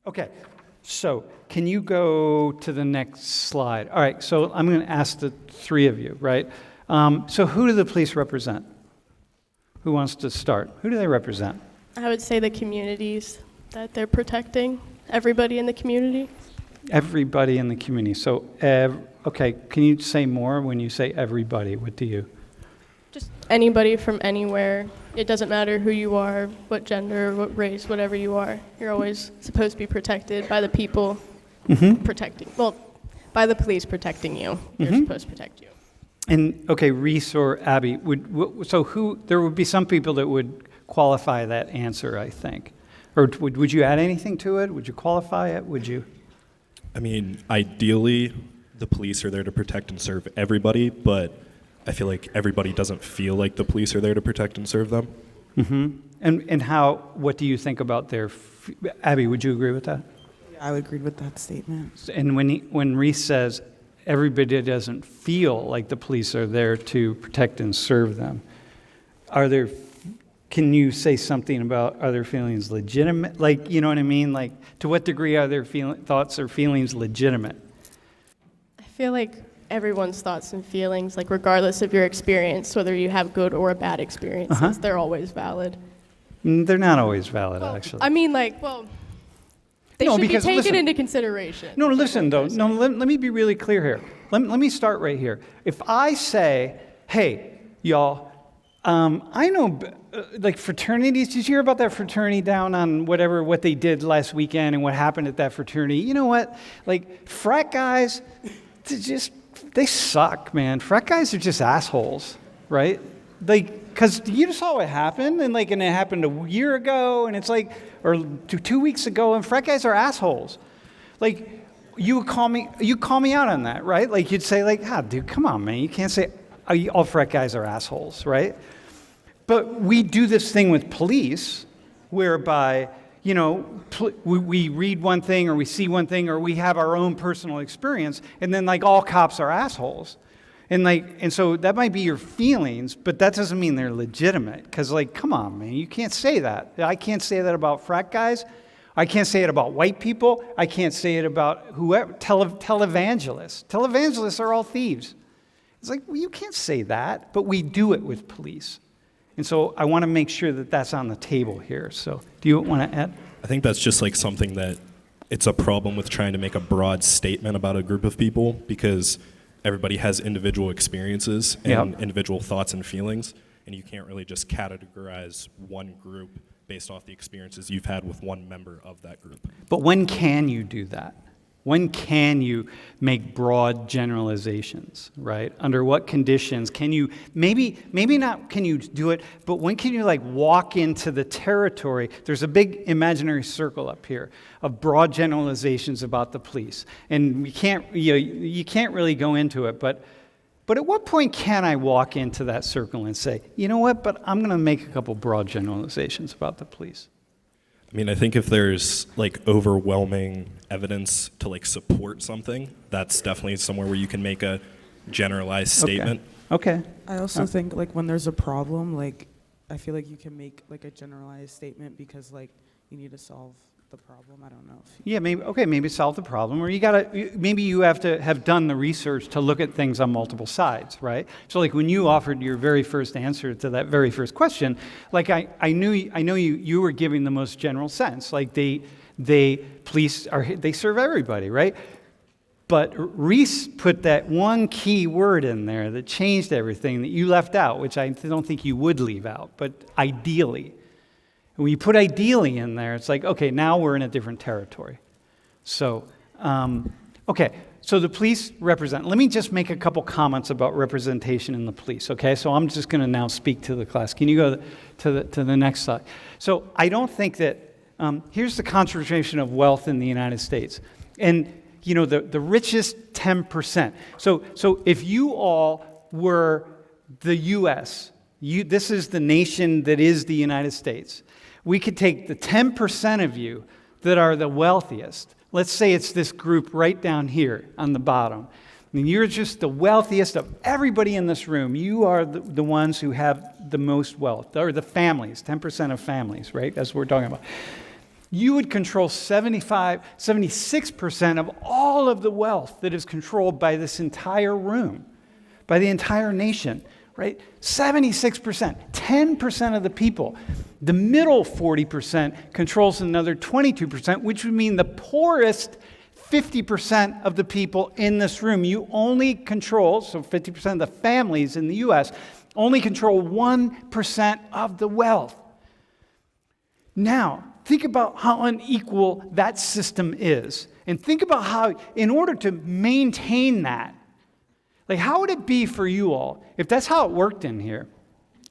Okay, so can you go to the next slide? All right, so I'm going to ask the three of you, right? So who do the police represent? Who wants to start? Who do they represent? I would say the communities that they're protecting, everybody in the community. Everybody in the community. So, okay, can you say more when you say everybody? What do you? Just anybody from anywhere. It doesn't matter who you are, what gender, what race, whatever you are. You're always supposed to be protected by the people by the police protecting you. They're supposed to protect you. And, okay, Reese or Abby, there would be some people that would qualify that answer, I think. Or would you add anything to it? Would you qualify it? Would you? I mean, ideally, the police are there to protect and serve everybody, but I feel like everybody doesn't feel like the police are there to protect and serve them. And what do you think about Abby, would you agree with that? Yeah, I would agree with that statement. And when Reese says everybody doesn't feel like the police are there to protect and serve them, can you say something about, are their feelings legitimate? Like, you know what I mean? Like, to what degree are their thoughts or feelings legitimate? I feel like everyone's thoughts and feelings, like regardless of your experience, whether you have good or bad experiences, they're always valid. They're not always valid, actually. I mean, they should be taken into consideration. No, listen, though. No, let me be really clear here. Let me start right here. If I say, hey, y'all, I know, fraternities, did you hear about that fraternity down on what they did last weekend and what happened at that fraternity? You know what? Frat guys, they suck, man. Frat guys are just assholes, right? Because you saw what happened, and it happened a year ago, and it's or 2 weeks ago, and frat guys are assholes. You would call me out on that, right? You'd say, dude, come on, man. You can't say all frat guys are assholes, right? But we do this thing with police, whereby, we read one thing, or we see one thing, or we have our own personal experience, and then all cops are assholes. And so that might be your feelings, but that doesn't mean they're legitimate. Because come on, man, you can't say that. I can't say that about frat guys. I can't say it about white people. I can't say it about whoever. Televangelists. Televangelists are all thieves. It's you can't say that, but we do it with police. And so I want to make sure that that's on the table here. So do you want to add? I think that's just something that it's a problem with trying to make a broad statement about a group of people, because everybody has individual experiences and individual thoughts and feelings, and you can't really just categorize one group based off the experiences you've had with one member of that group. But when can you do that? When can you make broad generalizations, right? Under what conditions can you, maybe not can you do it, but when can you walk into the territory? There's a big imaginary circle up here of broad generalizations about the police. And you can't really go into it, but at what point can I walk into that circle and say, you know what, but I'm going to make a couple broad generalizations about the police? I mean, I think if there's overwhelming evidence to support something, that's definitely somewhere where you can make a generalized statement. Okay. I also think when there's a problem, I feel you can make a generalized statement because you need to solve the problem. I don't know. Maybe solve the problem, or maybe you have to have done the research to look at things on multiple sides, right? So when you offered your very first answer to that very first question, I know you were giving the most general sense, police they serve everybody, right? But Reese put that one key word in there that changed everything that you left out, which I don't think you would leave out, but ideally. When you put ideally in there, it's okay, now we're in a different territory. So, so the police represent. Let me just make a couple comments about representation in the police, okay? So I'm just going to now speak to the class. Can you go to the next slide? So I don't think that, here's the concentration of wealth in the United States. And, the richest 10%. So if you all were the U.S., this is the nation that is the United States. We could take the 10% of you that are the wealthiest. Let's say it's this group right down here on the bottom. And you're just the wealthiest of everybody in this room. You are the ones who have the most wealth, or the families, 10% of families, right? That's what we're talking about. you would control 76% of all of the wealth that is controlled by this entire room, by the entire nation, right? 76%, 10% of the people. The middle 40% controls another 22%, which would mean the poorest 50% of the people in this room. You only control, so 50% of the families in the U.S. only control 1% of the wealth. Now, think about how unequal that system is. And think about how, in order to maintain that, like how would it be for you all if that's how it worked in here?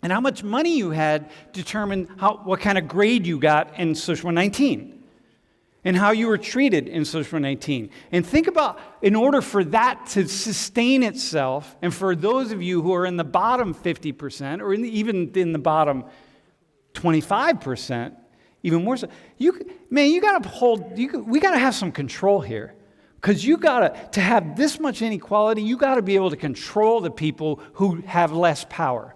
And how much money you had determined what kind of grade you got in Social 19. And how you were treated in Social 19. And think about, in order for that to sustain itself, and for those of you who are in the bottom 50%, or even in the bottom 25%, even more so, we got to have some control here. Because to have this much inequality, you got to be able to control the people who have less power.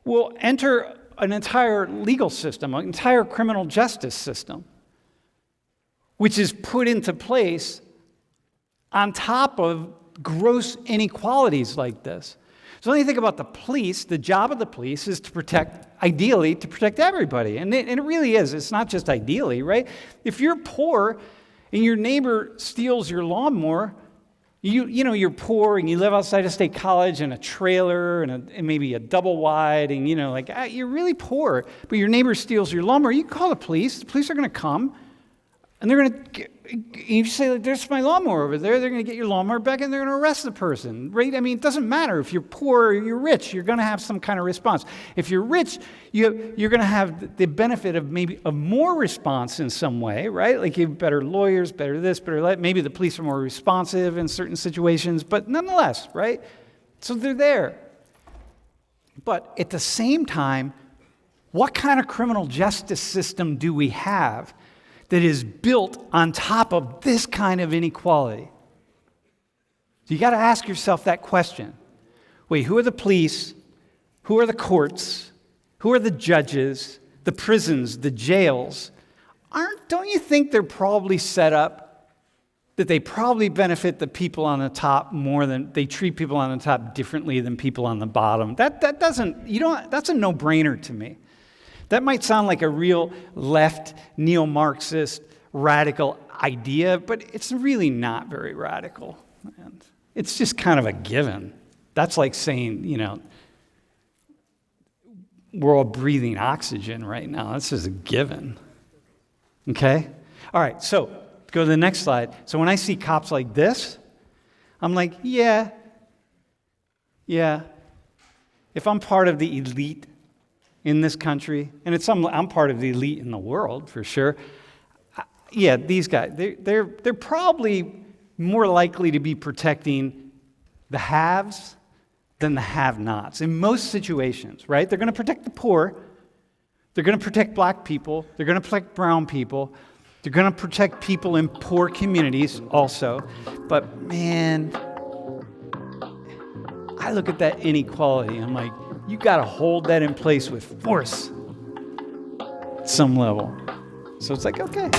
Well, enter an entire legal system, an entire criminal justice system, which is put into place on top of gross inequalities like this. So when you think about the police, the job of the police is ideally to protect everybody. And it really is. It's not just ideally, right? If you're poor and your neighbor steals your lawnmower, you're poor and you live outside of State College in a trailer and maybe a double wide, and you're really poor, but your neighbor steals your lawnmower, you call the police. The police are going to come. And they're going to, you say, there's my lawnmower over there. They're going to get your lawnmower back and they're going to arrest the person, right? I mean, it doesn't matter if you're poor or you're rich. You're going to have some kind of response. If you're rich, you're going to have the benefit of maybe of more response in some way, right? Like you have better lawyers, better this, better that. Maybe the police are more responsive in certain situations, but nonetheless, right? So they're there. But at the same time, what kind of criminal justice system do we have that is built on top of this kind of inequality? So you got to ask yourself that question. Wait, who are the police? Who are the courts? Who are the judges? The prisons, the jails? Don't you think they're probably set up that they probably benefit the people on the top more than they treat people on the top differently than people on the bottom? That's a no-brainer to me. That might sound like a real left, neo-Marxist, radical idea, but it's really not very radical. And it's just kind of a given. That's like saying, we're all breathing oxygen right now. That's just a given. Okay? All right, so go to the next slide. So when I see cops like this, I'm like, yeah. If I'm part of the elite in this country, and I'm part of the elite in the world for sure. Yeah, these guys, they're probably more likely to be protecting the haves than the have-nots in most situations, right? They're going to protect the poor. They're going to protect black people. They're going to protect brown people. They're going to protect people in poor communities also. But man, I look at that inequality, I'm like, you got to hold that in place with force at some level. So it's like, okay.